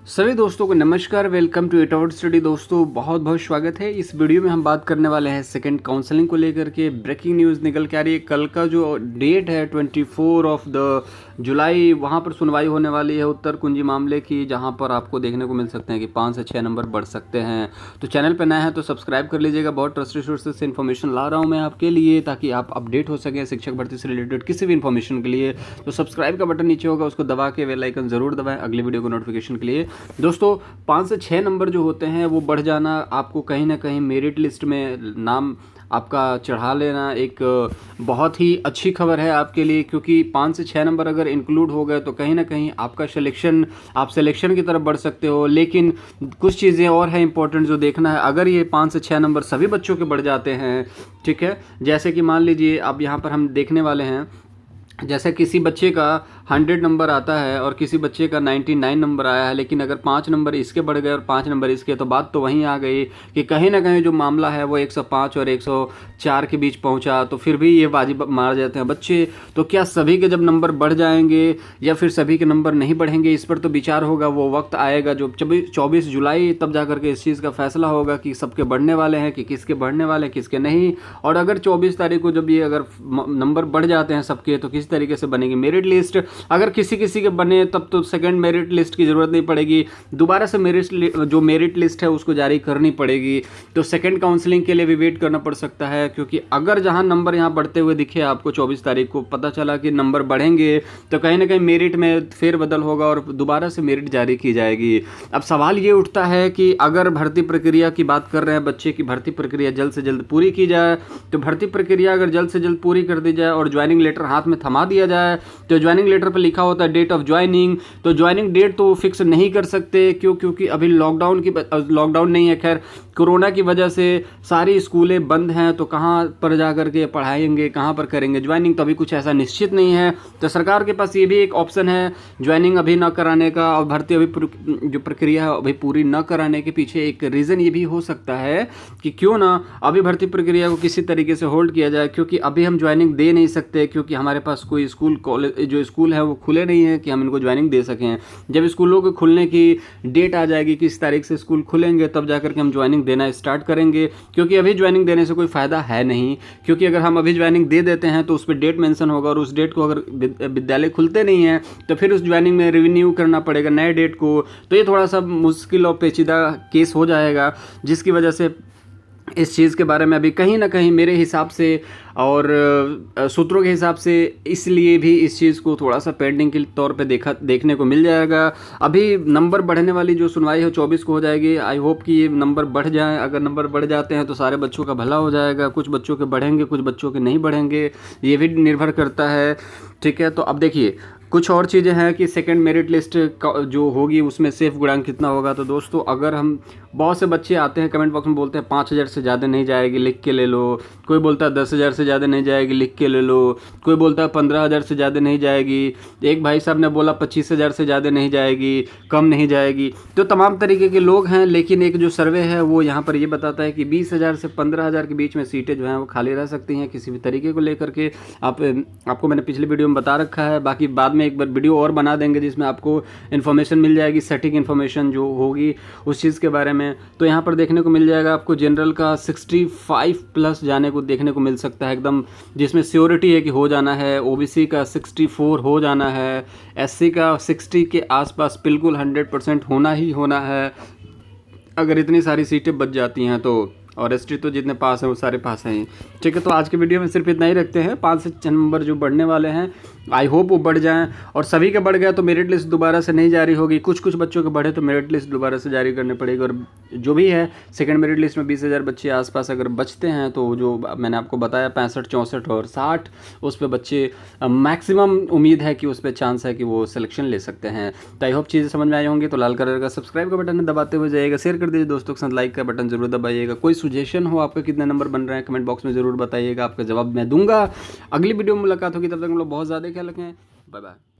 सभी दोस्तों को नमस्कार। Welcome to it out study. दोस्तों बहुत बहुत स्वागत है। इस वीडियो में हम बात करने वाले हैं सेकंड काउंसलिंग को लेकर के। ब्रेकिंग न्यूज़ निकल के आ रही है। कल का जो डेट है 24 ऑफ द जुलाई, वहां पर सुनवाई होने वाली है उत्तर कुंजी मामले की, जहां पर आपको देखने को मिल सकते हैं कि 5 से 6 नंबर बढ़ सकते हैं। तो चैनल पर नया है तो सब्सक्राइब कर लीजिएगा। बहुत ट्रस्टेड सोर्सेज से इन्फॉर्मेशन ला रहा हूँ मैं आपके लिए, ताकि आप अपडेट हो सकें शिक्षक भर्ती से रिलेटेड किसी भी इन्फॉर्मेशन के लिए। तो सब्सक्राइब का बटन नीचे होगा, उसको दबा के बेल आइकन जरूर दबाएं अगली वीडियो को नोटिफिकेशन के लिए। दोस्तों 5 से 6 नंबर जो होते हैं वो बढ़ जाना, आपको कहीं ना कहीं मेरिट लिस्ट में नाम आपका चढ़ा लेना एक बहुत ही अच्छी खबर है आपके लिए, क्योंकि 5 से 6 नंबर अगर इंक्लूड हो गए तो कहीं ना कहीं आपका आप सिलेक्शन की तरफ बढ़ सकते हो। लेकिन कुछ चीज़ें और हैं इंपॉर्टेंट जो देखना है। अगर ये 5 से 6 नंबर सभी बच्चों के बढ़ जाते हैं, ठीक है, जैसे कि मान लीजिए अब यहाँ पर हम देखने वाले हैं, जैसे किसी बच्चे का 100 नंबर आता है और किसी बच्चे का 99 नंबर आया है, लेकिन अगर 5 नंबर इसके बढ़ गए और 5 नंबर इसके, तो बात तो वहीं आ गई कि कहीं ना कहीं जो मामला है वो 105 और 104 के बीच पहुंचा, तो फिर भी ये बाजी मार जाते हैं बच्चे। तो क्या सभी के जब नंबर बढ़ जाएंगे या फिर सभी के नंबर नहीं बढ़ेंगे, इस पर तो विचार होगा। वो वक्त आएगा जो 24 जुलाई, तब जा करके इस चीज़ का फैसला होगा कि सबके बढ़ने वाले हैं कि किसके बढ़ने वाले हैं किसके नहीं। और अगर 24 तारीख को जब ये अगर नंबर बढ़ जाते हैं सबके, तो किस तरीके से बनेगी मेरिट लिस्ट। अगर किसी किसी के बने तब तो सेकंड मेरिट लिस्ट की ज़रूरत नहीं पड़ेगी, दोबारा से मेरिट लिस्ट है उसको जारी करनी पड़ेगी। तो सेकंड काउंसलिंग के लिए भी वेट करना पड़ सकता है, क्योंकि अगर जहां नंबर यहां बढ़ते हुए दिखे आपको 24 तारीख को पता चला कि नंबर बढ़ेंगे, तो कहीं ना कहीं मेरिट में फेरबदल होगा और दोबारा से मेरिट जारी की जाएगी। अब सवाल ये उठता है कि अगर भर्ती प्रक्रिया की बात कर रहे हैं, बच्चे की भर्ती प्रक्रिया जल्द से जल्द पूरी की जाए, तो भर्ती प्रक्रिया अगर जल्द से जल्द पूरी कर दी जाए और ज्वाइनिंग लेटर हाथ में थमा दिया जाए, तो ज्वाइनिंग लेटर पर लिखा होता है डेट ऑफ ज्वाइनिंग, तो ज्वाइनिंग डेट तो फिक्स नहीं कर सकते। क्योंकि अभी लॉकडाउन नहीं है, खैर कोरोना की वजह से सारी स्कूलें बंद हैं, तो कहाँ पर जा करके पढ़ाएंगे, कहाँ पर करेंगे ज्वाइनिंग, तो अभी कुछ ऐसा निश्चित नहीं है। तो सरकार के पास ये भी एक ऑप्शन है ज्वाइनिंग अभी न कराने का, और भर्ती अभी जो प्रक्रिया है अभी पूरी न कराने के पीछे एक रीज़न ये भी हो सकता है कि क्यों ना अभी भर्ती प्रक्रिया को किसी तरीके से होल्ड किया जाए, क्योंकि अभी हम ज्वाइनिंग दे नहीं सकते, क्योंकि हमारे पास कोई स्कूल कॉलेज जो स्कूल है वो खुले नहीं है कि हम इनको ज्वाइनिंग दे सकें। जब स्कूलों के खुलने की डेट आ जाएगी, किस तारीख से स्कूल खुलेंगे, तब जाकर के हम ज्वाइनिंग देना स्टार्ट करेंगे। क्योंकि अभी ज्वाइनिंग देने से कोई फ़ायदा है नहीं, क्योंकि अगर हम अभी ज्वाइनिंग दे देते हैं तो उस पर डेट मेंशन होगा, और उस डेट को अगर विद्यालय खुलते नहीं हैं तो फिर उस ज्वाइनिंग में रिन्यू करना पड़ेगा नए डेट को। तो ये थोड़ा सा मुश्किल और पेचीदा केस हो जाएगा, जिसकी वजह से इस चीज़ के बारे में अभी कहीं ना कहीं मेरे हिसाब से और सूत्रों के हिसाब से इसलिए भी इस चीज़ को थोड़ा सा पेंडिंग के तौर पे देखने को मिल जाएगा। अभी नंबर बढ़ने वाली जो सुनवाई है 24 को हो जाएगी। आई होप कि ये नंबर बढ़ जाए। अगर नंबर बढ़ जाते हैं तो सारे बच्चों का भला हो जाएगा। कुछ बच्चों के बढ़ेंगे, कुछ बच्चों के नहीं बढ़ेंगे, ये भी निर्भर करता है, ठीक है। तो अब देखिए कुछ और चीज़ें हैं कि सेकंड मेरिट लिस्ट जो होगी उसमें सेफ गुणांक कितना होगा। तो दोस्तों अगर हम, बहुत से बच्चे आते हैं कमेंट बॉक्स में बोलते हैं 5000 से ज़्यादा नहीं जाएगी, लिख के ले लो। कोई बोलता है 10,000 से ज़्यादा नहीं जाएगी, लिख के ले लो। कोई बोलता है 15,000 से ज़्यादा नहीं जाएगी। एक भाई साहब ने बोला 25,000 से ज़्यादा नहीं जाएगी, कम नहीं जाएगी। तो तमाम तरीके के लोग हैं, लेकिन एक जो सर्वे है वो यहाँ पर ये बताता है कि 20,000 से 15,000 के बीच में सीटें जो हैं वो खाली रह सकती हैं किसी भी तरीके को लेकर के। आपको मैंने पिछले वीडियो में बता रखा है, बाकी बाद में एक बार वीडियो और बना देंगे जिसमें आपको इन्फॉर्मेशन मिल जाएगी, सटीक इन्फॉर्मेशन जो होगी उस चीज़ के बारे में। तो यहाँ पर देखने को मिल जाएगा आपको जनरल का 65 प्लस जाने को देखने को मिल सकता है एकदम, जिसमें श्योरिटी है कि हो जाना है। ओबीसी का 64 हो जाना है। एससी का 60 के आसपास बिल्कुल 100% होना ही होना है अगर इतनी सारी सीटें बच जाती हैं तो। और एसटी तो जितने पास हैं वो सारे पास हैं, ठीक है। तो आज के वीडियो में सिर्फ इतना ही रखते हैं। 5 से 6 नंबर जो बढ़ने वाले हैं आई होप वो बढ़ जाएं, और सभी के बढ़ गए तो मेरिट लिस्ट दोबारा से नहीं जारी होगी। कुछ बच्चों के बढ़े तो मेरिट लिस्ट दोबारा से जारी करनी पड़ेगी। और जो भी है सेकंड मेरिट लिस्ट में 20,000 बच्चे आसपास अगर बचते हैं, तो जो मैंने आपको बताया 65, 64 और 60, उस पर बच्चे मैक्सिमम उम्मीद है कि उस पर चांस है कि वो सिलेक्शन ले सकते हैं। तो आई होप चीज़ें समझ में आई होंगी। तो लाल कलर का सब्सक्राइब का बटन दबाते हुए जाइएगा, शेयर कर दीजिए दोस्तों के साथ, लाइक का बटन जरूर दबाइएगा। कोई सजेशन हो आपका कितने नंबर बन रहे हैं कमेंट बॉक्स में ज़रूर बताइएगा, आपका जवाब मैं दूंगा। अगली वीडियो में मुलाकात होगी, तब तक हम लोग बहुत ज़्यादा ख्याल रखें। Bye bye.